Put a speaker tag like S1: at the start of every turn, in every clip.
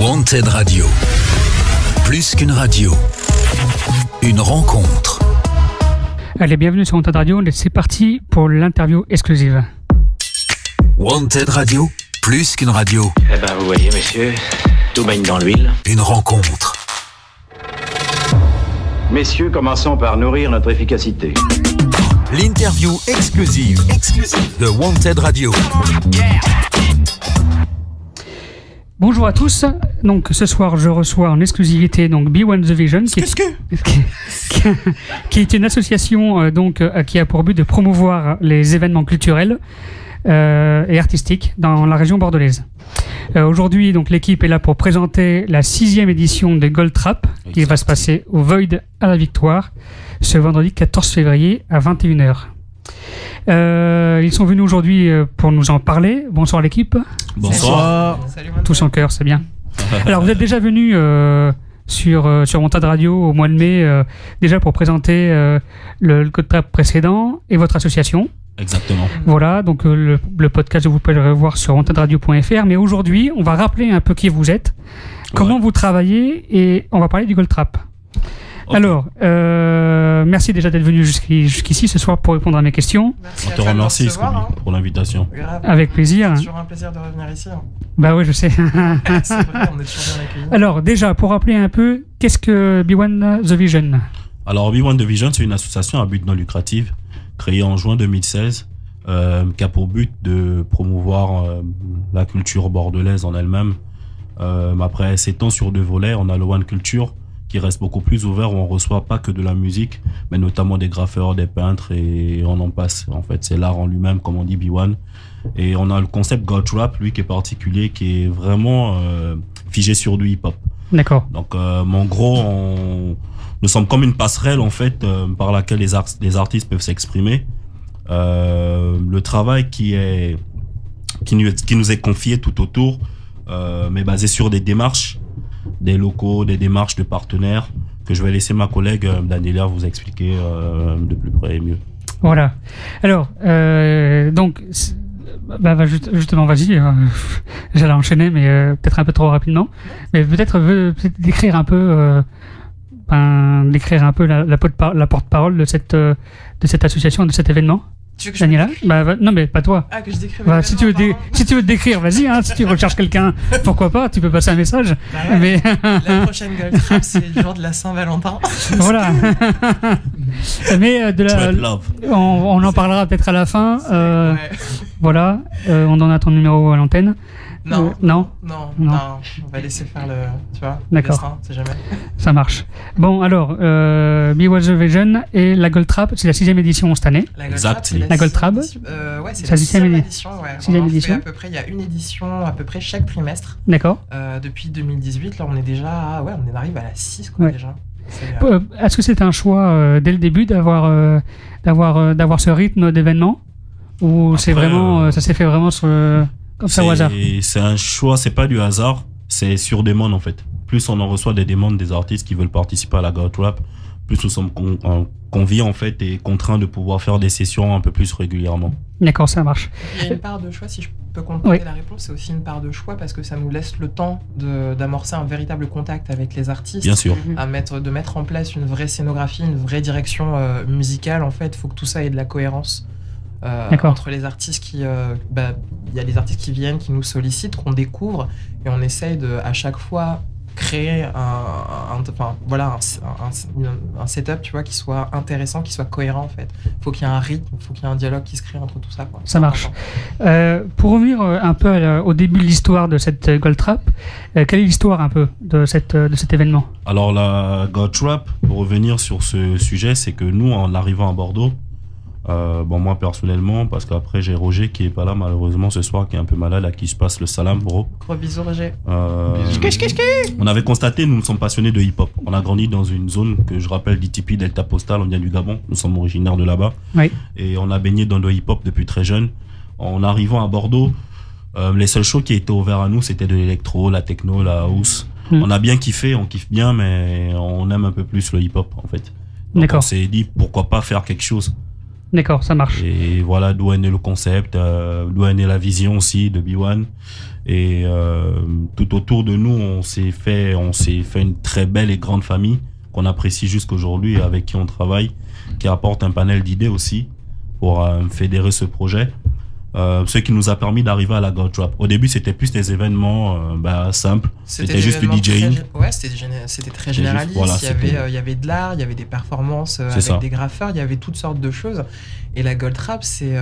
S1: Wanted Radio. Plus qu'une radio, une rencontre.
S2: Allez, bienvenue sur Wanted Radio. C'est parti pour l'interview exclusive.
S1: Wanted Radio, plus qu'une radio.
S3: Eh ben, vous voyez, messieurs, tout baigne dans l'huile.
S1: Une rencontre.
S3: Messieurs, commençons par nourrir notre efficacité.
S1: L'interview exclusive de Wanted Radio.
S2: Bonjour à tous. Donc ce soir, je reçois en exclusivité donc Beyond the Vision, qui est une association qui a pour but de promouvoir les événements culturels et artistiques dans la région bordelaise. Aujourd'hui, donc l'équipe est là pour présenter la 6e édition de Gold Trap, qui va se passer au Void à la Victoire ce vendredi 14 février à 21h. Ils sont venus aujourd'hui pour nous en parler. Bonsoir l'équipe.
S4: Bonsoir.
S2: Salut, tous en cœur, c'est bien. Alors vous êtes déjà venus sur Wanted Radio au mois de mai, déjà pour présenter le Gold Trap précédent et votre association.
S4: Exactement.
S2: Voilà, donc le podcast, vous pouvez le revoir sur wantedradio.fr. Mais aujourd'hui, on va rappeler un peu qui vous êtes, comment vous travaillez, et on va parler du Gold Trap. Okay. Alors, merci déjà d'être venu jusqu'ici ce soir pour répondre à mes questions.
S4: Merci, on te remercie pour l'invitation.
S2: Avec plaisir.
S5: C'est toujours un plaisir de revenir ici.
S2: Bah oui, je sais.
S5: C'est vrai, on est toujours bien accueillis.
S2: Alors déjà, pour rappeler un peu, qu'est-ce que Beyond the Vision ?
S4: Alors, Beyond the Vision, c'est une association à but non lucratif créée en juin 2016 qui a pour but de promouvoir la culture bordelaise en elle-même. Après, elle s'étend sur 2 volets. On a le One Culture, qui reste beaucoup plus ouvert, où on reçoit pas que de la musique, mais notamment des graffeurs, des peintres, et on en passe. En fait, c'est l'art en lui-même, comme on dit, B1. Et on a le concept Gold Trap, lui, qui est particulier, qui est vraiment figé sur du hip-hop.
S2: D'accord.
S4: Donc, en gros, nous sommes comme une passerelle, en fait, par laquelle les artistes peuvent s'exprimer. Le travail qui nous est confié tout autour, mais basé sur des démarches, des locaux, des démarches de partenaires, que je vais laisser ma collègue Daniela vous expliquer de plus près et mieux.
S2: Voilà. Alors, donc, justement, vas-y, j'allais enchaîner, mais peut-être un peu trop rapidement. Mais peut-être décrire un peu, la porte-parole de cette association, de cet événement. Daniela, non mais pas toi.
S5: Ah, que je décrive.
S2: Si tu veux te décrire, vas-y. Si tu recherches quelqu'un, pourquoi pas. Tu peux passer un message.
S5: Ouais. Mais la prochaine Gold Trap, c'est le jour de la Saint-Valentin.
S2: Voilà. Mais on en parlera peut-être à la fin. Voilà. On donne ton numéro à l'antenne.
S5: Non.
S2: Non.
S5: On va laisser faire tu vois.
S2: D'accord.
S5: Destin, c'est jamais.
S2: Ça marche. Bon, alors, Beyond the Vision et la Gold Trap, c'est la 6e édition cette année. La Gold Trap.
S5: C'est la 6e édition. Ouais.
S2: 6e édition.
S5: À peu près, il y a une édition à peu près chaque trimestre.
S2: D'accord.
S5: Depuis 2018, là, on est déjà, on arrive à la 6 déjà.
S2: Est-ce que c'est un choix dès le début d'avoir ce rythme d'événement, ou c'est vraiment, ça s'est fait vraiment comme ça au hasard?
S4: C'est un choix, c'est pas du hasard, c'est sur demande en fait. Plus on en reçoit des demandes des artistes qui veulent participer à la Gold Trap, plus nous sommes conviés en fait et contraints de pouvoir faire des sessions un peu plus régulièrement.
S2: D'accord, ça marche.
S5: Il y a une part de choix, si je peux compléter la réponse, c'est aussi une part de choix parce que ça nous laisse le temps d'amorcer un véritable contact avec les artistes.
S4: Bien sûr.
S5: De mettre en place une vraie scénographie, une vraie direction musicale. En fait, il faut que tout ça ait de la cohérence. Entre les artistes il y a des artistes qui viennent, qui nous sollicitent, qu'on découvre, et on essaye à chaque fois créer un setup, tu vois, qui soit intéressant, qui soit cohérent en fait. Il faut qu'il y ait un rythme, il faut qu'il y ait un dialogue qui se crée entre tout ça, quoi.
S2: Ça marche. Pour revenir un peu au début de l'histoire de cette Gold Trap, quelle est l'histoire un peu de cet événement?
S4: Alors la Gold Trap, pour revenir sur ce sujet, c'est que nous, en arrivant à Bordeaux, moi personnellement, parce qu'après j'ai Roger qui est pas là malheureusement ce soir, qui est un peu malade, à qui je passe le salam, bro.
S5: Gros bisous Roger.
S4: On avait constaté, nous sommes passionnés de hip-hop. On a grandi dans une zone que je rappelle d'ITP, Delta Postal, on vient du Gabon, nous sommes originaires de là-bas.
S2: Oui.
S4: Et on a baigné dans le hip-hop depuis très jeune. En arrivant à Bordeaux, les seuls shows qui étaient ouverts à nous, c'était de l'électro, la techno, la house. On a bien kiffé, on kiffe bien, mais on aime un peu plus le hip-hop en fait. Donc on s'est dit pourquoi pas faire quelque chose.
S2: D'accord, ça marche.
S4: Et voilà d'où est né le concept, d'où est né la vision aussi de B1. Et tout autour de nous, on s'est fait une très belle et grande famille qu'on apprécie jusqu'aujourd'hui, avec qui on travaille, qui apporte un panel d'idées aussi pour fédérer ce projet. Ce qui nous a permis d'arriver à la Gold Trap. Au début, c'était plus des événements simples. C'était juste du DJing.
S5: C'était très généraliste.
S4: Voilà,
S5: il y avait de l'art, il y avait des performances avec des graffeurs, il y avait toutes sortes de choses. Et la Gold Trap, c'est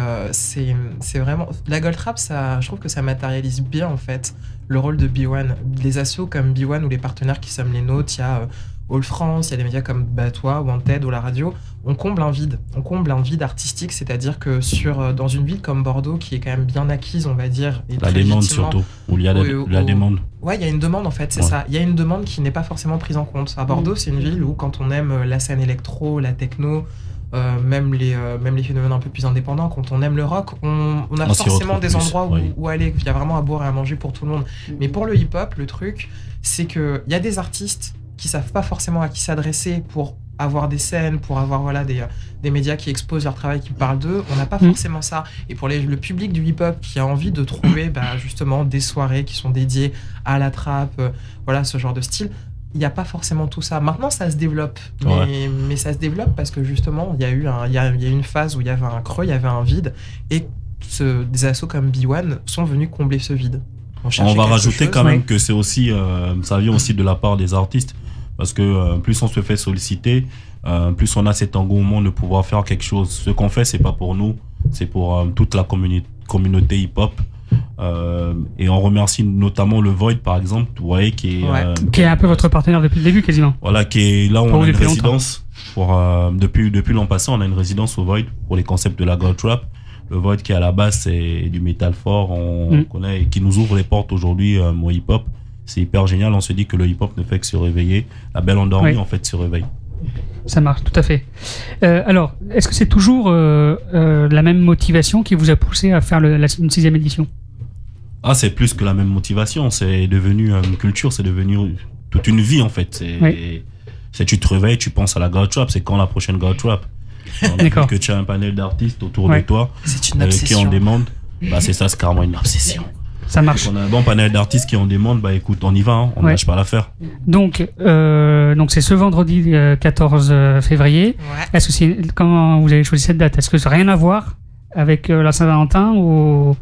S5: vraiment... La Gold Trap, je trouve que ça matérialise bien, en fait, le rôle de B1. Les assos comme B1 ou les partenaires qui sommes les nôtres, il y a All France, il y a des médias comme toi, Wanted ou la radio, on comble un vide. On comble un vide artistique, c'est-à-dire que dans une ville comme Bordeaux, qui est quand même bien acquise, on va dire... Et
S4: la demande surtout, où il y a la demande.
S5: Ouais, il y a une demande en fait, c'est ça. Il y a une demande qui n'est pas forcément prise en compte. À Bordeaux, c'est une ville où quand on aime la scène électro, la techno, même les phénomènes un peu plus indépendants, quand on aime le rock, on a forcément des endroits où aller. Il y a vraiment à boire et à manger pour tout le monde. Mais pour le hip-hop, le truc, c'est qu'il y a des artistes qui savent pas forcément à qui s'adresser pour avoir des scènes, pour avoir des médias qui exposent leur travail, qui parlent d'eux. On n'a pas forcément ça. Et pour le public du hip-hop qui a envie de trouver justement des soirées qui sont dédiées à la trap, ce genre de style, il n'y a pas forcément tout ça. Maintenant, ça se développe. Mais ça se développe parce que justement, il y a eu une phase où il y avait un creux, il y avait un vide. Et des assos comme B1 sont venus combler ce vide.
S4: On va rajouter quand même que c'est aussi, ça vient aussi de la part des artistes. Parce que plus on se fait solliciter, plus on a cet engouement de pouvoir faire quelque chose. Ce qu'on fait, c'est pas pour nous, c'est pour toute la communauté hip-hop. Et on remercie notamment le Void, par exemple, vous voyez, qui est
S2: un peu votre partenaire depuis le début, quasiment.
S4: Voilà, qui est là où on a une résidence. Depuis l'an passé, on a une résidence au Void pour les concepts de la Gold Trap. Le Void qui à la base c'est du métal fort, on connaît, et qui nous ouvre les portes aujourd'hui au hip-hop. C'est hyper génial, on se dit que le hip-hop ne fait que se réveiller. La belle endormie, en fait, se réveille.
S2: Ça marche, tout à fait. Alors, est-ce que c'est toujours la même motivation qui vous a poussé à faire une 6e édition ?
S4: Ah, c'est plus que la même motivation. C'est devenu une culture, c'est devenu toute une vie, en fait. C'est tu te réveilles, tu penses à la Gold Trap, c'est quand la prochaine Gold Trap.
S2: D'accord.
S4: Que tu as un panel d'artistes autour de toi qui en demandent. C'est ça, c'est carrément une obsession.
S2: Ça marche.
S4: On a un bon panel d'artistes qui en demandent, écoute, on y va, on ne lâche pas l'affaire.
S2: Donc c'est ce vendredi 14 février. Ouais. Est-ce que comment vous avez choisi cette date ? Est-ce que ça n'a rien à voir avec la Saint-Valentin ou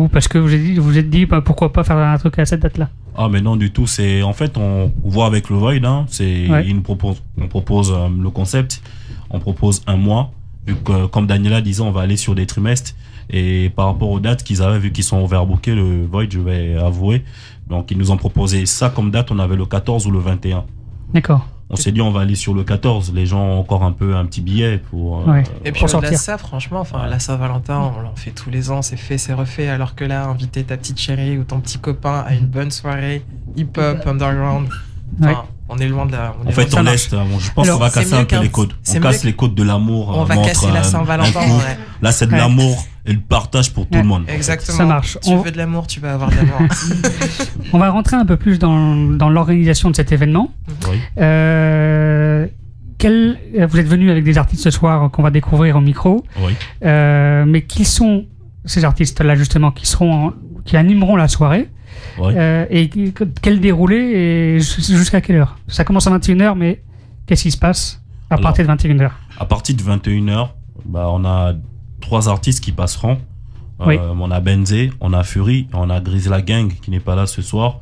S2: parce que vous êtes dit pourquoi pas faire un truc à cette date-là ?
S4: Ah mais non du tout, c'est en fait on voit avec le Void, on propose le concept, on propose un mois, vu que comme Daniela disait, on va aller sur des trimestres. Et par rapport aux dates qu'ils avaient, vu qu'ils sont overbookés, le Void, je vais avouer. Donc, ils nous ont proposé ça comme date. On avait le 14 ou le 21.
S2: D'accord.
S4: On s'est dit, on va aller sur le 14. Les gens ont encore un petit billet pour.
S5: Et puis, au-delà de ça, franchement, la Saint-Valentin, on l'en fait tous les ans. C'est fait, c'est refait. Alors que là, inviter ta petite chérie ou ton petit copain à une bonne soirée hip-hop, underground. On est loin de la.
S4: En fait, on laisse. Je pense qu'on va casser un peu les codes. On casse les codes de l'amour.
S5: On va casser la Saint-Valentin.
S4: Là, c'est de l'amour et le partage pour tout le monde.
S5: Exactement.
S2: Ça marche.
S5: Tu veux de l'amour, tu vas avoir de l'amour.
S2: On va rentrer un peu plus dans l'organisation de cet événement.
S4: Oui.
S2: Vous êtes venu avec des artistes ce soir qu'on va découvrir au micro.
S4: Oui.
S2: Mais qui sont ces artistes-là, justement, qui animeront la soirée?
S4: Oui.
S2: Et quel déroulé et jusqu'à quelle heure? Ça commence à 21h, mais qu'est-ce qui se passe à partir de 21h? À partir de
S4: 21h, on a 3 artistes qui passeront. On a Benzé, on a Fury, on a Grizzla Gang qui n'est pas là ce soir.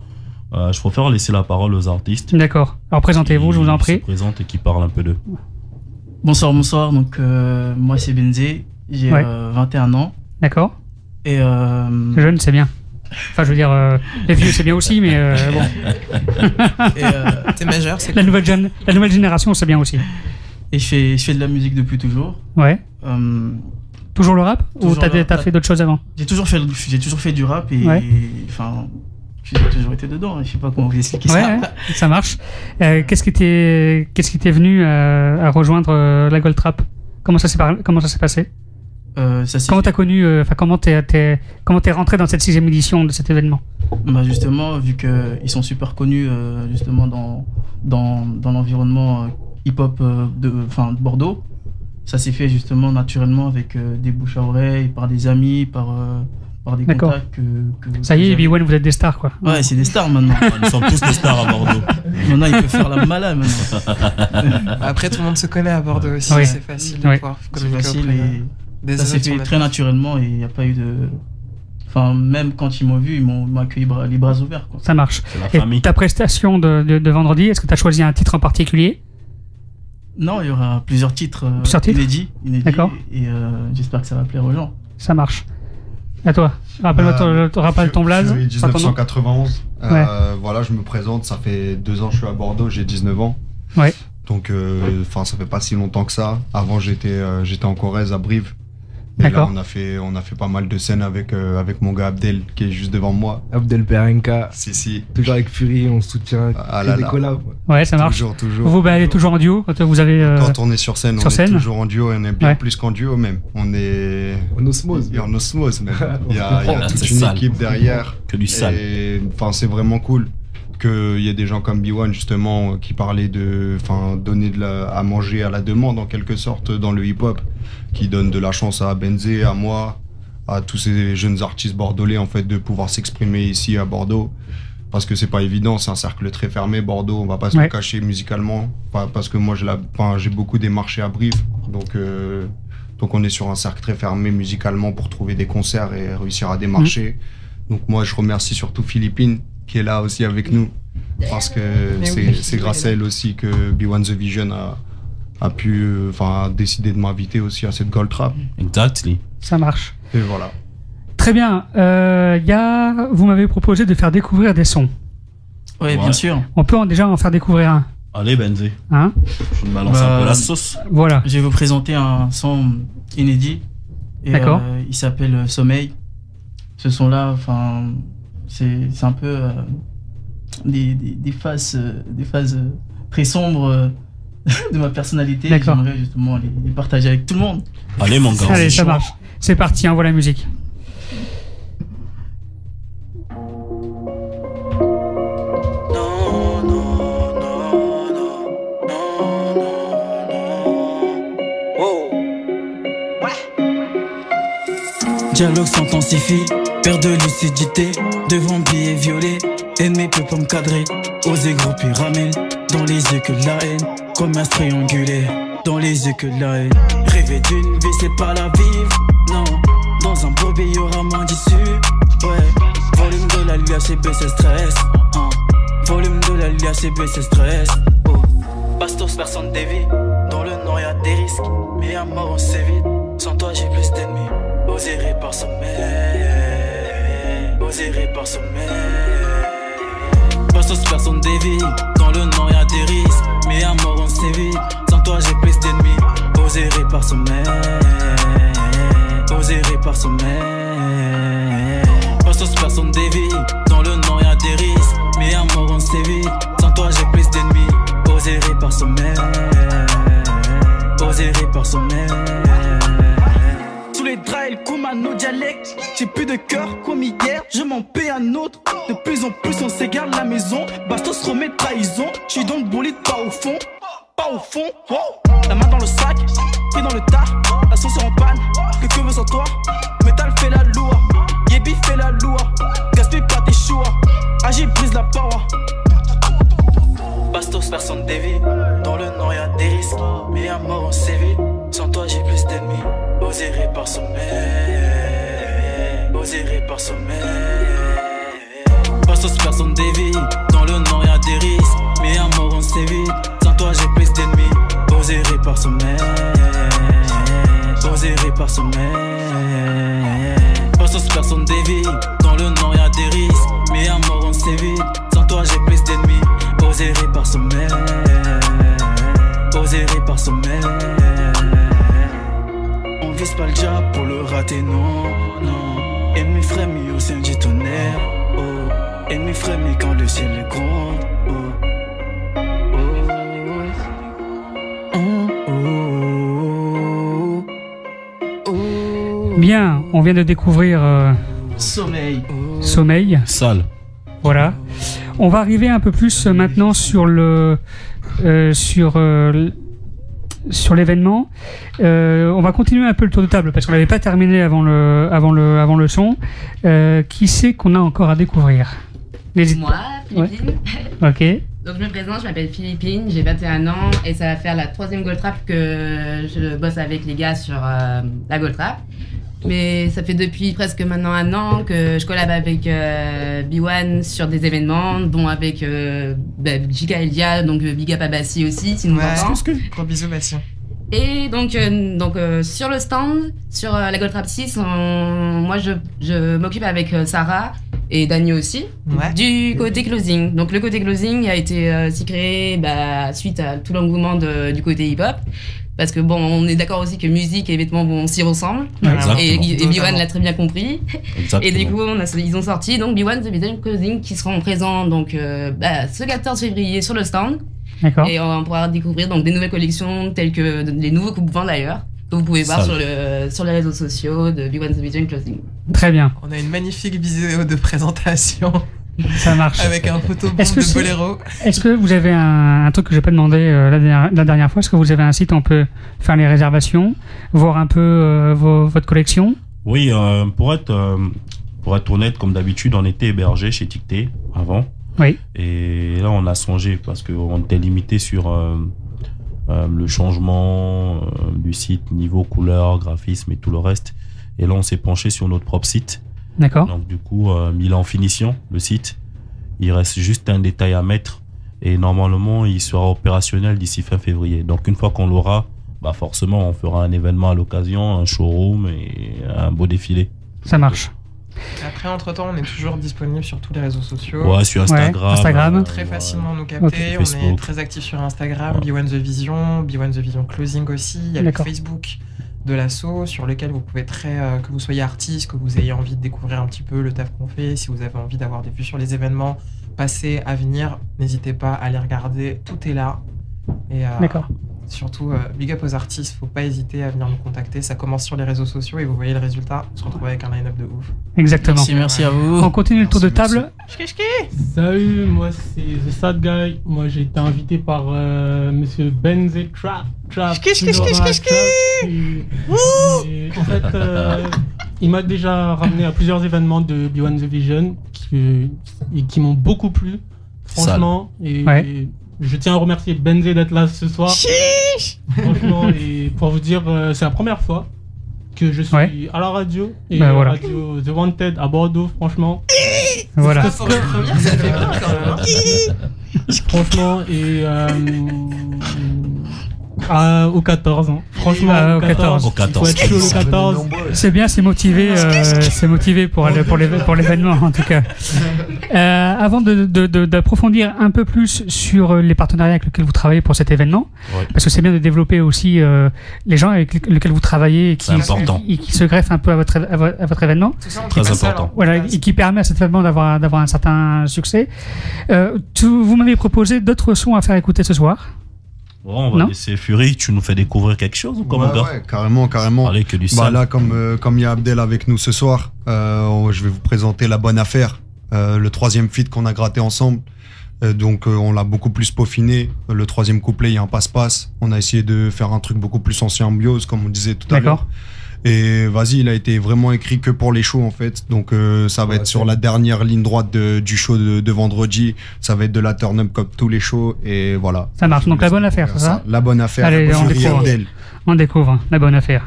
S4: Je préfère laisser la parole aux artistes.
S2: D'accord. Alors présentez-vous, je vous en prie.
S4: Qui se présentent et qui parlent un peu d'eux.
S6: Bonsoir. Donc moi c'est Benzé, j'ai 21 ans.
S2: D'accord.
S6: Et
S2: jeune, c'est bien. Enfin, je veux dire, les vieux, c'est bien aussi, mais bon.
S5: T'es majeur, c'est
S2: la nouvelle génération, c'est bien aussi.
S6: Et je fais de la musique depuis toujours.
S2: Ouais. Toujours le rap ou t'as fait d'autres choses avant? J'ai
S6: toujours fait du rap et enfin, j'ai toujours été dedans. Je sais pas comment vous expliquer ça.
S2: Ouais, ça marche. Qu'est-ce qui t'est venu à rejoindre la Gold Trap? Comment ça s'est passé? Comment t'as connu, comment t'es rentré dans cette 6e édition de cet événement?
S6: Justement, vu qu'ils sont super connus justement dans l'environnement hip-hop de Bordeaux, ça s'est fait justement naturellement avec des bouches à oreille, par des amis, par des contacts que
S2: ça y est, B1, vous êtes des stars, quoi.
S6: Ouais, c'est des stars maintenant.
S4: Nous sommes tous des stars à Bordeaux.
S6: Maintenant, il peut faire la malade maintenant.
S5: Après, tout le monde se connaît à Bordeaux aussi, c'est facile de pouvoir communiquer auprès
S6: ça s'est fait très naturellement et il n'y a pas eu de... Enfin, même quand ils m'ont vu, ils m'ont accueilli les bras ouverts, quoi.
S2: Ça marche. Et ta prestation de vendredi, est-ce que tu as choisi un titre en particulier?
S6: Non, il y aura plusieurs titres inédits.
S2: D'accord.
S6: Et j'espère que ça va plaire aux gens.
S2: Ça marche. À toi, rappelle ton blaze.
S7: Je suis 1991. Voilà, je me présente, ça fait 2 ans que je suis à Bordeaux, j'ai 19 ans.
S2: Ouais.
S7: Donc, ça fait pas si longtemps que ça. Avant, j'étais en Corrèze, à Brive. Et là, on a fait pas mal de scènes avec mon gars Abdel, qui est juste devant moi.
S8: Abdel Perenka.
S7: Si.
S8: Toujours avec Fury, on soutient des collabs.
S2: Ouais, ça marche.
S7: Toujours.
S2: Vous allez toujours en duo quand vous avez.
S7: Quand on est sur scène, on est toujours en duo et on est bien plus qu'en duo même. On est
S8: en osmose.
S7: En osmose même. Il y a toute une équipe derrière.
S4: Que du sale.
S7: Enfin, c'est vraiment cool qu'il y ait des gens comme B1 justement qui parlaient de donner à manger à la demande en quelque sorte dans le hip-hop, qui donne de la chance à Benzé, à moi, à tous ces jeunes artistes bordelais en fait de pouvoir s'exprimer ici à Bordeaux, parce que c'est pas évident, c'est un cercle très fermé Bordeaux, on va pas se le cacher musicalement, parce que moi j'ai beaucoup démarché à Brive, donc on est sur un cercle très fermé musicalement pour trouver des concerts et réussir à démarcher. Donc moi je remercie surtout Philippine qui est là aussi avec nous, parce que c'est grâce à elle aussi que B1 The Vision a pu décider de m'inviter aussi à cette Gold Trap.
S4: Exactly.
S2: Ça marche.
S7: Et voilà.
S2: Très bien. Vous m'avez proposé de faire découvrir des sons.
S6: Oui, bien sûr.
S2: On peut déjà en faire découvrir un.
S4: Allez, Benzé.
S2: Hein?
S4: Je me balance un peu la sauce.
S2: Voilà.
S6: Je vais vous présenter un son inédit.
S2: D'accord.
S6: Il s'appelle Sommeil. Ce son-là, c'est un peu des phases très sombres de ma personnalité. J'aimerais justement les partager avec tout le monde.
S4: Allez mon gars.
S2: Allez, ça marche. C'est parti, envoie la musique.
S9: Dialogue s'intensifie, perte de lucidité, devant billets violets, ennemi peut pas me cadrer, oser grouper ramène, dans les yeux que la haine, comme un triangulé, dans les yeux que la haine. Rêver d'une vie c'est pas la vivre, non, dans un beau billet y'aura moins d'issue, ouais, volume de la l'UACB c'est stress, volume de la l'UACB c'est stress, oh. Bastos personne dévie, dans le nord y'a des risques, mais à mort on s'évite, sans toi j'ai plus d'ennemis. Oserai par sommeil, oserai par sommeil. Bastos personne dévie, dans le nord y'a des risques, mais à mort on s'évite, sans toi j'ai plus d'ennemis. Oserai par sommeil, oserai par sommeil. Bastos personne dévie, dans le nord y'a des risques, mais à mort on s'évite, sans toi j'ai plus d'ennemis. Oserai par sommeil, oserai par sommeil. Tous les draps, comme à nos dialectes. J'ai plus de cœur comme hier, je m'en paie un autre. De plus en plus on s'égare la maison. Bastos remet trahison. J'suis dans le bolide, pas au fond. Pas au fond, wow. La main dans le sac, pied dans le tas. La sauce est en panne, que veut sans toi. Métal fait la loua, Yébi fait la loua. Gaspille pas tes choix, agis brise la paroi. Bastos personne dévie, dans le nord y'a des risques, mais à mort on s'évite, sans toi j'ai plus d'ennemis. Oserai par sommeil, oserai par sommeil. Bastos personne dévie, dans le nord y'a des risques, mais à mort on s'évite, sans toi j'ai plus d'ennemis. Oserai par sommeil, oserai par sommeil. Bastos personne dévie, dans le nord y'a des risques, mais à mort on s'évite, sans toi j'ai plus d'ennemis. Oserai par sommeil, oserai par sommeil. On vise pas le diable pour le rater, non, non. Ennemi frémit au sein du tonnerre, oh. Ennemi frémit quand le ciel est grand, oh. Oh, oh, oh.
S2: Bien, on vient de découvrir
S6: Sommeil.
S2: Sommeil.
S4: Sale.
S2: Voilà. On va arriver un peu plus maintenant sur sur l'événement. On va continuer un peu le tour de table parce qu'on n'avait pas terminé avant le son. Qui c'est qu'on a encore à découvrir?
S10: Moi, Philippine.
S2: Ouais. Ok.
S10: Donc je me présente, je m'appelle Philippine, j'ai 21 ans et ça va faire la 3e Gold Trap que je bosse avec les gars sur la Gold Trap. Mais ça fait depuis presque maintenant 1 an que je collab avec B1 sur des événements, dont avec Jika Elia, donc Big Up à Bassi aussi, si nous entend.
S5: Gros bisous Bassi.
S10: Et donc sur le stand, sur la Gold Trap 6, moi je m'occupe avec Sarah et Dani aussi, du côté closing. Donc le côté closing a été aussi créé suite à tout l'engouement du côté hip-hop. Parce que on est d'accord aussi que musique et vêtements s'y ressemblent. Et B1 l'a très bien compris. Exactement. Et du coup, ils ont sorti donc B1 The Design Closing qui seront présents donc ce 14 février sur le stand.
S2: D'accord.
S10: Et on pourra découvrir donc des nouvelles collections telles que les nouveaux coupes-vents d'ailleurs que vous pouvez voir sur les réseaux sociaux de B1 The Design Closing.
S2: Très bien.
S5: On a une magnifique vidéo de présentation.
S2: Ça marche.
S5: Avec un photobomb de Boléro.
S2: Est-ce que vous avez un truc que j'ai pas demandé la dernière fois? Est-ce que vous avez un site où on peut faire les réservations, voir un peu votre collection?
S4: Oui, pour être honnête, comme d'habitude, on était hébergé chez Ticté avant.
S2: Oui.
S4: Et là, on a songé parce qu'on était limité sur le changement du site, niveau, couleur, graphisme et tout le reste. Et là, on s'est penché sur notre propre site.
S2: D'accord.
S4: Donc du coup, il est en finition, le site. Il reste juste un détail à mettre et normalement, il sera opérationnel d'ici fin février. Donc une fois qu'on l'aura, forcément, on fera un événement à l'occasion, un showroom et un beau défilé.
S2: Ça marche.
S5: Après, entre-temps, on est toujours disponible sur tous les réseaux sociaux.
S4: Ouais, sur Instagram.
S2: Instagram.
S5: Très facilement nous capter.
S2: Okay.
S5: On est très actifs sur Instagram, B1 The Vision Closing aussi. Il y a le Facebook de l'asso sur lequel vous pouvez que vous soyez artiste, que vous ayez envie de découvrir un petit peu le taf qu'on fait, si vous avez envie d'avoir des vues sur les événements passés, à venir, n'hésitez pas à les regarder, tout est là. Et
S2: d'accord.
S5: Surtout, big up aux artistes, faut pas hésiter à venir nous contacter, ça commence sur les réseaux sociaux et vous voyez le résultat, on se retrouve avec un line-up de ouf.
S2: Exactement.
S6: Merci à vous.
S2: On continue le tour de table.
S11: Salut, moi c'est The Sad Guy, moi j'ai été invité par monsieur Benze Trap. En fait, il m'a déjà ramené à plusieurs événements de B1 The Vision qui m'ont beaucoup plu, franchement. Et je tiens à remercier Benze d'être là ce soir. Franchement, et pour vous dire, c'est la première fois que je suis à la radio et
S2: voilà.
S11: Radio The Wanted à Bordeaux, franchement.
S2: Voilà.
S11: Franchement, et au 14 ans. Franchement, au 14.
S4: Au 14.
S11: Faut être chaud le 14.
S2: C'est bien, c'est motivé pour l'événement en tout cas. Avant d'approfondir un peu plus sur les partenariats avec lesquels vous travaillez pour cet événement, parce que c'est bien de développer aussi les gens avec lesquels vous travaillez et qui se greffent un peu à votre événement.
S4: Très important.
S2: Voilà, et qui permet à cet événement d'avoir un certain succès. Vous m'avez proposé d'autres sons à faire écouter ce soir.
S4: Bon, on va laisser Fury, tu nous fais découvrir quelque chose ou comment
S7: carrément.
S4: Allez, que du
S7: là, comme il y a Abdel avec nous ce soir, je vais vous présenter La Bonne Affaire, le 3e feat qu'on a gratté ensemble. Donc on l'a beaucoup plus peaufiné. Le 3e couplet, il y a un passe-passe. On a essayé de faire un truc beaucoup plus en symbiose, comme on disait tout à l'heure. Et vas-y, il a été vraiment écrit que pour les shows en fait. Donc ça va être sur la dernière ligne droite du show de vendredi. Ça va être de la turn-up comme tous les shows. Et voilà.
S2: Ça marche. Donc La Bonne Affaire, c'est ça?
S7: La Bonne Affaire.
S2: Allez, on découvre La Bonne Affaire.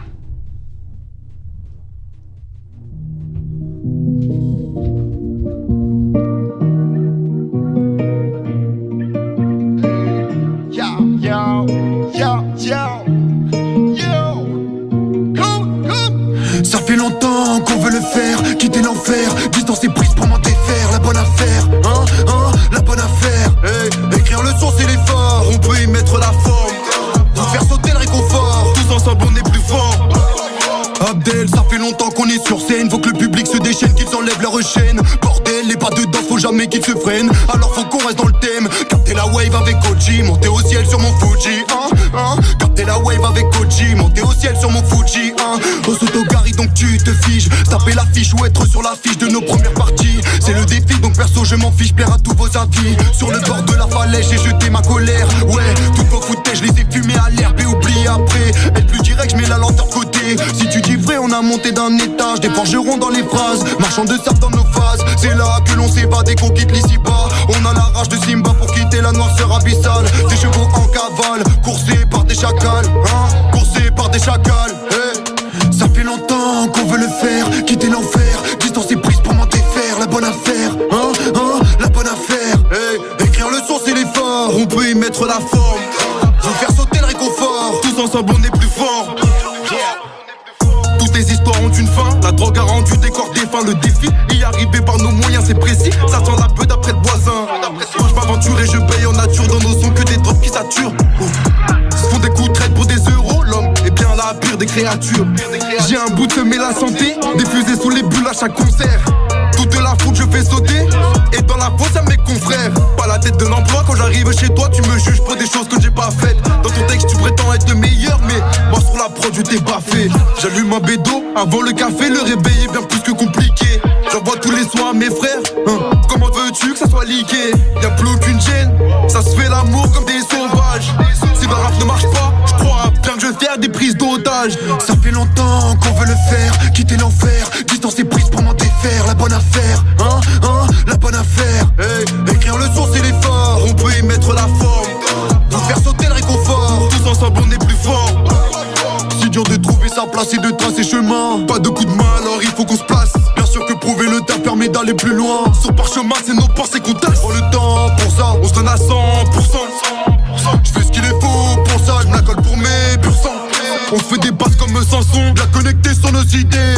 S12: Ça fait longtemps qu'on veut le faire, quitter l'enfer, distance et prise pour m'en défaire. La bonne affaire, la bonne affaire. Hey, écrire le son c'est l'effort, on peut y mettre la forme, pour faire sauter le réconfort, tous ensemble on est plus fort. Abdel, ça fait longtemps qu'on est sur scène, faut que le public se déchaîne, qu'ils enlèvent leur chaîne. Bordel, les pas dedans, faut jamais qu'ils se freinent, alors faut qu'on reste dans le thème. Capter la wave avec Koji, monter au ciel sur mon Fuji, Capter la wave avec Koji, monter au ciel sur mon Fuji, Au Sotogari donc tu te fiches, taper l'affiche ou être sur l'affiche de nos premières parties. C'est le défi donc perso je m'en fiche, plaire à tous vos avis. Sur le bord de la falaise j'ai jeté ma colère, ouais, toutes vos foutages je les ai fumés à l'herbe et oubliés sauter d'un étage, des forgerons dans les phrases, marchand de sable dans nos phases. C'est là que l'on s'évade et qu'on quitte l'ici-bas. On a la rage de Simba pour quitter la noirceur abyssale. Des chevaux en cavale, coursés par des chacals, hein, coursés par des chacals, hey. Ça fait longtemps qu'on veut le faire, quitter l'enfer, distance et prise pour m'en défaire. La bonne affaire, hein, la bonne affaire, hey. Écrire le son c'est l'effort, on peut y mettre la forme, vous faire sauter le réconfort, tous ensemble on est plus fort. Toutes les histoires ont une fin, la drogue a rendu des corps défunts. Le défi, y arriver par nos moyens c'est précis, ça sent la peu d'après le voisin. Moi je m'aventure et je paye en nature, dans nos sons que des drops qui saturent. Se font des coups de traite pour des euros, l'homme est bien la pire des créatures. J'ai un bout de semer la santé, diffusé sous les bulles à chaque concert. Toute la foule je fais sauter, et dans la fosse à mes confrères. Pas la tête de l'emploi, quand j'arrive chez toi tu me juges pour des choses que j'ai pas faites. Dans ton texte tu prétends être le meilleur, mais moi sur la prod je t'ai baffé. J'allume un bédo, avant le café, le réveil est bien plus que compliqué. J'envoie tous les soirs à mes frères, hein. Comment veux-tu que ça soit liqué? Y'a plus aucune gêne, ça se fait l'amour comme des sauvages. Si le rap ne marche pas, je crois bien que je vais faire des prises d'otages. Ça fait longtemps qu'on veut le faire, quitter l'enfer, distance et prise pour m'en défaire. La bonne affaire, hein, la bonne affaire, hey. Écrire le son c'est l'effort, on peut y mettre la forme, vous faire sauter le réconfort, tous ensemble on est plus fort. C'est dur de trouver sa place et de tracer chemin, pas de coup de main alors il faut qu'on se place. Bien sûr que prouver le tas permet d'aller plus loin. Sur parchemin c'est nos pensées qu'on tasse. Prends le temps pour ça, on se donne à 100%. Je fais ce qu'il est faux pour ça, je me la colle pour mes purs sang. On se fait des basses comme Samson, bien connecté sur nos idées.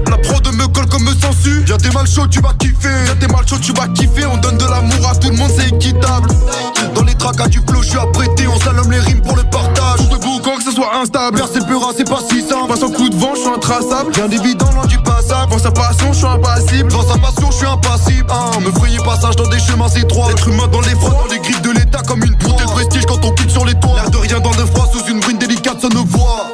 S12: La prod me colle comme sensu. Viens t'es mal chaud tu vas kiffer, viens t'es mal chaud tu vas kiffer. On donne de l'amour à tout le monde c'est équitable. Dans les tracas du flow je suis apprêté, on salome les rimes pour le partage. Tout debout quand que ce soit instable, percer le peur c'est pas si simple. Passe un coup de vent je suis intraçable, bien évident loin du passage. Devant sa passion je suis impassible, devant sa passion je suis impassible, hein. Me frayer passage dans des chemins étroits, être humain dans les froids, dans les griffes de l'état comme une proie. Le prestige quand on quitte sur les toits, l'air de rien dans le froid, sous une brune délicate ça ne voit.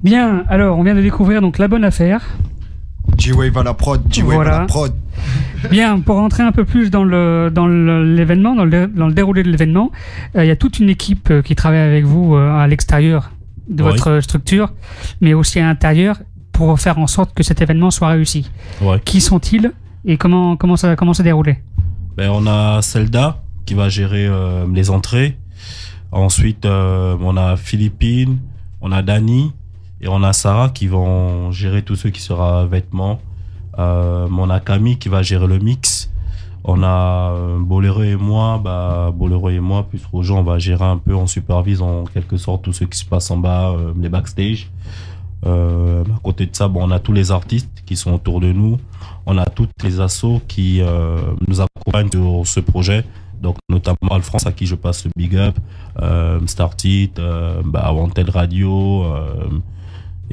S2: Bien, alors on vient de découvrir donc La Bonne Affaire.
S7: G-Wave à la prod, G-Wave à la prod.
S2: Bien, pour rentrer un peu plus dans l'événement, dans le déroulé de l'événement, il y a toute une équipe qui travaille avec vous à l'extérieur de votre structure, mais aussi à l'intérieur pour faire en sorte que cet événement soit réussi. Ouais. Qui sont-ils et comment ça s'est déroulé?
S4: On a Zelda qui va gérer les entrées. Ensuite, on a Philippine, on a Dani et on a Sarah qui vont gérer tout ce qui sera vêtements. On a Camille qui va gérer le mix. On a Bolero et moi. Bolero et moi, plus Roger, on va gérer un peu, on supervise en quelque sorte tout ce qui se passe en bas, les backstage. À côté de ça, on a tous les artistes qui sont autour de nous. On a toutes les assos qui nous accompagnent sur ce projet. Donc, notamment Alphonse, à qui je passe le big up, Startit, Wanted Radio,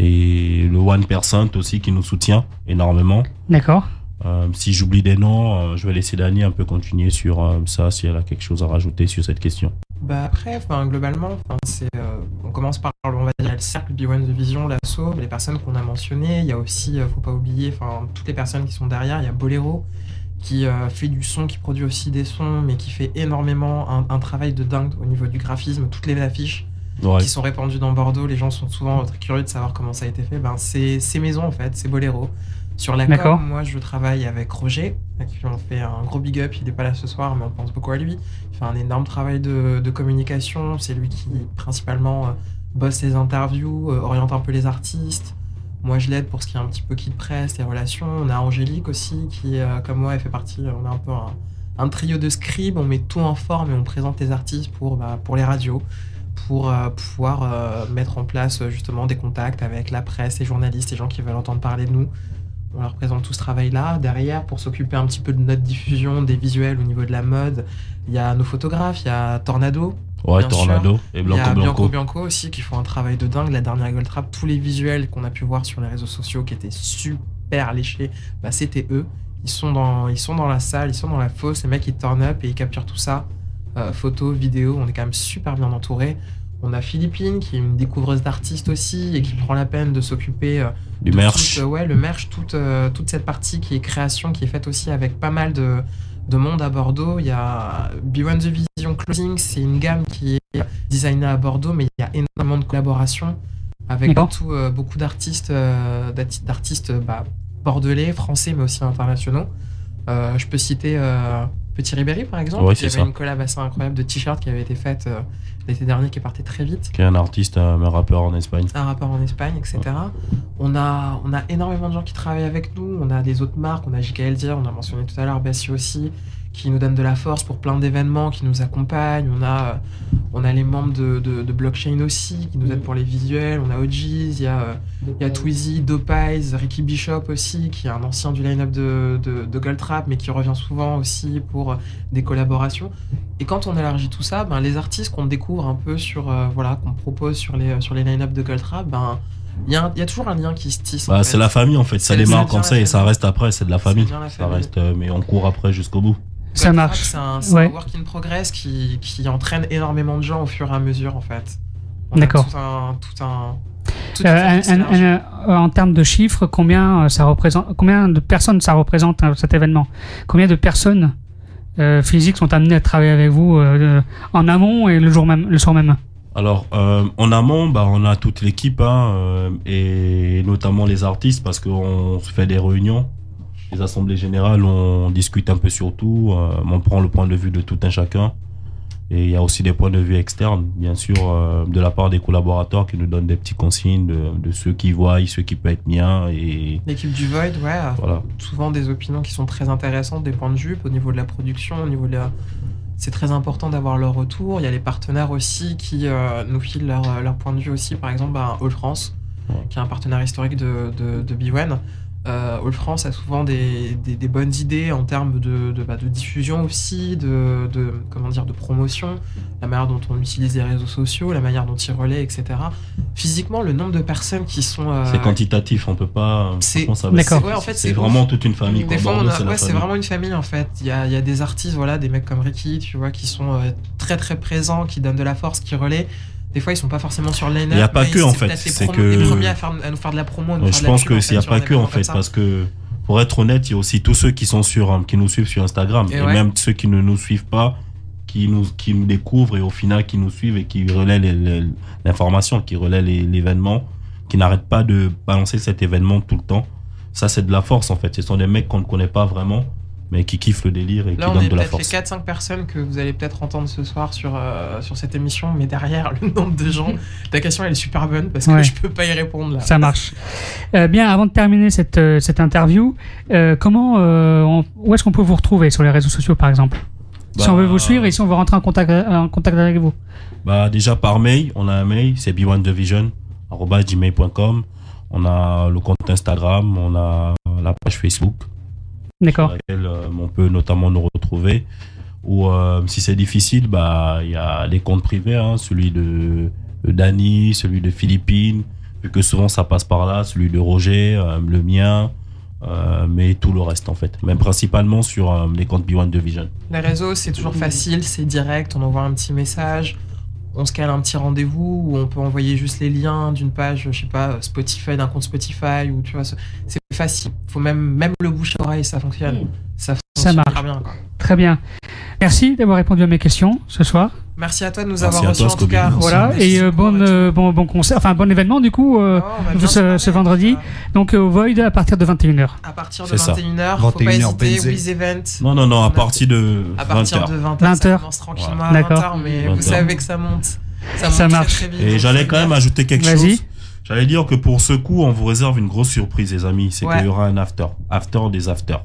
S4: et le 1% aussi qui nous soutient énormément.
S2: D'accord.
S4: Si j'oublie des noms, je vais laisser Dani un peu continuer sur ça, si elle a quelque chose à rajouter sur cette question.
S5: Après, globalement, on commence par, on va dire, le cercle B1 The Vision, l'asso, les personnes qu'on a mentionnées. Il y a aussi, faut pas oublier, toutes les personnes qui sont derrière. Il y a Bolero qui fait du son, qui produit aussi des sons, mais qui fait énormément un travail de dingue au niveau du graphisme. Toutes les affiches qui sont répandues dans Bordeaux, les gens sont souvent très curieux de savoir comment ça a été fait. C'est maison en fait, c'est Bolero. Sur la com, moi je travaille avec Roger, à qui on fait un gros big up. Il n'est pas là ce soir, mais on pense beaucoup à lui. Il fait un énorme travail de communication. C'est lui qui principalement bosse les interviews, oriente un peu les artistes. Moi je l'aide pour ce qui est un petit peu kit presse, les relations. On a Angélique aussi qui, comme moi, elle fait partie. On a un peu un trio de scribes. On met tout en forme et on présente les artistes pour les radios, pour pouvoir mettre en place justement des contacts avec la presse, les journalistes, les gens qui veulent entendre parler de nous. On leur présente tout ce travail-là. Derrière, pour s'occuper un petit peu de notre diffusion, des visuels au niveau de la mode, il y a nos photographes, il y a Tornado.
S4: Ouais, Tornado
S5: sûr.
S4: Et Blanco
S5: Il y a Bianco aussi qui font un travail de dingue. La dernière Gold Trap, tous les visuels qu'on a pu voir sur les réseaux sociaux qui étaient super léchés, c'était eux. Ils sont dans la salle, ils sont dans la fosse, les mecs ils turn up et ils capturent tout ça. Photos, vidéos, on est quand même super bien entourés. On a Philippine qui est une découvreuse d'artistes aussi et qui prend la peine de s'occuper
S4: du merch.
S5: Le merch, toute cette partie qui est création, qui est faite aussi avec pas mal de monde à Bordeaux. Il y a B1 The Vision collection Closing, c'est une gamme qui est designée à Bordeaux, mais il y a énormément de collaborations avec beaucoup d'artistes, bordelais, français, mais aussi internationaux. Je peux citer Petit Ribéry, par exemple.
S4: Ouais,
S5: il y avait une collab assez incroyable de t-shirts qui avait été faite l'été dernier, qui partait très vite.
S4: Qui est un artiste, un rappeur en Espagne.
S5: Un rappeur en Espagne, etc. Ouais. On a énormément de gens qui travaillent avec nous. On a des autres marques. On a JKL Dire, on a mentionné tout à l'heure Bessie aussi, qui nous donne de la force pour plein d'événements, qui nous accompagnent. On a les membres de Blockchain aussi, qui nous aident pour les visuels. On a OGs, il y a Twizy, Dopies, Ricky Bishop aussi, qui est un ancien du line-up de Goldtrap, mais qui revient souvent aussi pour des collaborations. Et quand on élargit tout ça, les artistes qu'on découvre un peu qu'on propose sur les line-up de Goldtrap, il y a toujours un lien qui se tisse.
S4: C'est la famille en fait, ça démarre comme ça et ça reste après, c'est de la famille. Ça reste, mais on court après jusqu'au bout.
S2: Ça marche.
S5: C'est un work in progress qui entraîne énormément de gens au fur et à mesure en fait.
S2: D'accord. En termes de chiffres, combien de personnes ça représente cet événement? Combien de personnes physiques sont amenées à travailler avec vous en amont et le soir même?
S4: Alors, en amont, on a toute l'équipe et notamment les artistes parce qu'on se fait des réunions. Les assemblées générales, on discute un peu sur tout, on prend le point de vue de tout un chacun. Et il y a aussi des points de vue externes, bien sûr, de la part des collaborateurs qui nous donnent des petits consignes de ceux qui voient, ceux qui peuvent être bien. Et...
S5: L'équipe du Void, voilà. Souvent des opinions qui sont très intéressantes, des points de vue au niveau de la production, au niveau de la... C'est très important d'avoir leur retour. Il y a les partenaires aussi qui nous filent leur point de vue aussi. Par exemple, All France, qui est un partenaire historique de B1. All France a souvent des bonnes idées en termes de diffusion aussi, de promotion, la manière dont on utilise les réseaux sociaux, la manière dont ils relaient, etc. Physiquement, le nombre de personnes qui sont...
S4: C'est quantitatif, on peut pas...
S5: C'est
S4: vraiment toute une famille.
S5: Des fois, c'est vraiment une famille en fait. Il y a des artistes, des mecs comme Ricky, tu vois, qui sont très très présents, qui donnent de la force, qui relaient. Des fois, ils sont pas forcément sur le line-up.
S4: Il n'y a pas que en fait.
S5: C'est que les premiers à nous faire de la promo.
S4: Je pense que s'il n'y a pas que en fait, parce que pour être honnête, il y a aussi tous ceux qui sont qui nous suivent sur Instagram et même ceux qui ne nous suivent pas, qui nous découvrent et au final qui nous suivent et qui relaient l'information, qui relaient l'événement, qui n'arrêtent pas de balancer cet événement tout le temps. Ça, c'est de la force en fait. Ce sont des mecs qu'on ne connaît pas vraiment, mais qui kiffent le délire et qui donnent de la force.
S5: Là, on est peut-être les 4-5 personnes que vous allez peut-être entendre ce soir sur cette émission, mais derrière le nombre de gens, ta question elle est super bonne parce que je peux pas y répondre là.
S2: Ça marche. Bien, avant de terminer cette interview, où est-ce qu'on peut vous retrouver sur les réseaux sociaux par exemple? Si on veut vous suivre et si on veut rentrer en contact avec vous?
S4: Déjà par mail, on a un mail, c'est b1thevision@gmail.com. On a le compte Instagram, on a la page Facebook.
S2: D'accord.
S4: Sur laquelle on peut notamment nous retrouver. Ou si c'est difficile, il y a les comptes privés, celui de Dany, celui de Philippine, vu que souvent ça passe par là, celui de Roger, le mien, mais tout le reste en fait. Mais principalement sur les comptes B1 Vision.
S5: Les réseaux, c'est toujours facile, c'est direct, on envoie un petit message. On se cale un petit rendez-vous où on peut envoyer juste les liens d'une page, je sais pas, Spotify, d'un compte Spotify, ou tu vois, c'est facile. Faut même le bouche à oreille, ça fonctionne. Ça
S2: marche
S5: très bien.
S2: Très bien. Merci d'avoir répondu à mes questions ce soir.
S5: Merci à toi de nous avoir reçus en tout cas.
S2: Voilà, et bon concert, bon événement du coup ce vendredi. Donc au Void à partir de 21h.
S5: À partir de 21h, faut pas hésiter, Wiz Event.
S4: Non, à partir de 20h.
S5: À partir de 20h, ça commence tranquillement à 20h, mais vous savez que ça monte. Ça
S2: marche.
S5: Très vite.
S4: Et j'allais quand même ajouter quelque chose. J'allais dire que pour ce coup, on vous réserve une grosse surprise, les amis. C'est qu'il y aura un after des afters.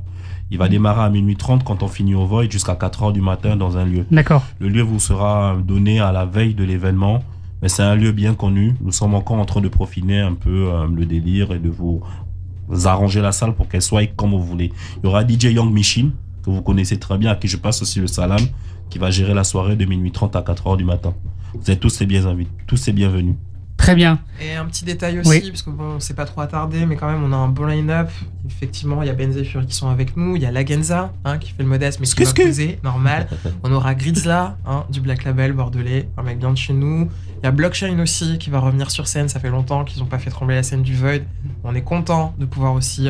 S4: Il va démarrer à 12h30 quand on finit au Void jusqu'à 4h du matin dans un lieu.
S2: D'accord.
S4: Le lieu vous sera donné à la veille de l'événement, mais c'est un lieu bien connu. Nous sommes encore en train de profiter un peu le délire et de vous arranger la salle pour qu'elle soit comme vous voulez. Il y aura DJ Young Machine, que vous connaissez très bien, à qui je passe aussi le salam, qui va gérer la soirée de 12h30 à 4h du matin. Vous êtes tous les bienvenus.
S2: Très bien.
S5: Et un petit détail aussi, parce que bon, c'est pas trop attardé, mais quand même, on a un bon line-up. Effectivement, il y a Benz et Fury qui sont avec nous. Il y a Lagenza, qui fait le modeste, mais qui va poser, normal. On aura Grizzla, du Black Label bordelais, un mec bien de chez nous. Il y a Blockchain aussi, qui va revenir sur scène. Ça fait longtemps qu'ils n'ont pas fait trembler la scène du Void. On est content de pouvoir aussi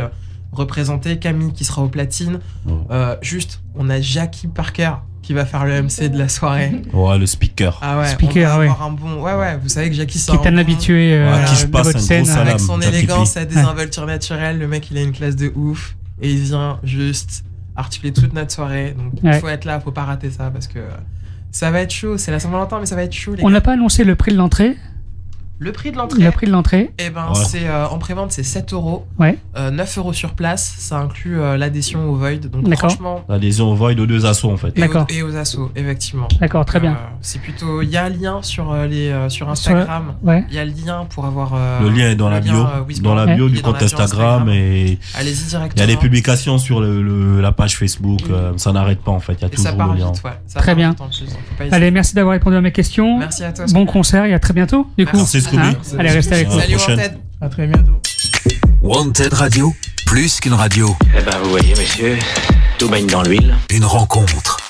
S5: représenter Camille, qui sera au platine. On a Jackie Parker, qui va faire le MC de la soirée.
S4: Ouais, le speaker.
S5: Ah ouais,
S2: speaker,
S5: on va avoir un bon... Ouais, vous savez que Jackie, c'est
S2: qui est un habitué
S4: qui
S2: de votre scène.
S5: Avec son élégance, sa désinvolture naturelle, le mec, il a une classe de ouf. Et il vient juste articuler toute notre soirée. Donc, il faut être là, faut pas rater ça, parce que ça va être chaud. C'est la Saint-Valentin, mais ça va être chaud, les gars.
S2: On n'a pas annoncé le prix de l'entrée.
S5: Le prix de l'entrée. Eh ben, c'est en prévente, c'est 7 €.
S2: Ouais.
S5: 9 € sur place. Ça inclut l'adhésion au Void. Donc, franchement.
S4: L'adhésion au Void aux 2 assos, en fait.
S5: Et aux assos, effectivement.
S2: D'accord, très bien.
S5: C'est plutôt. Il y a un lien sur Instagram. Il y a le lien pour avoir.
S4: Le lien est dans la bio. Dans la bio du compte Instagram. Et
S5: allez-y directement.
S4: Il y a des publications sur la page Facebook. Ça n'arrête pas, en fait. Il y a toujours le lien.
S2: Très bien. Allez, merci d'avoir répondu à mes questions.
S5: Merci à toi.
S2: Bon concert et à très bientôt. Du coup.
S4: Merci.
S2: Allez, restez avec nous.
S5: Salut Wanted.
S6: À très bientôt.
S1: Wanted Radio, plus qu'une radio.
S3: Eh ben, vous voyez, messieurs, tout baigne dans l'huile.
S1: Une rencontre.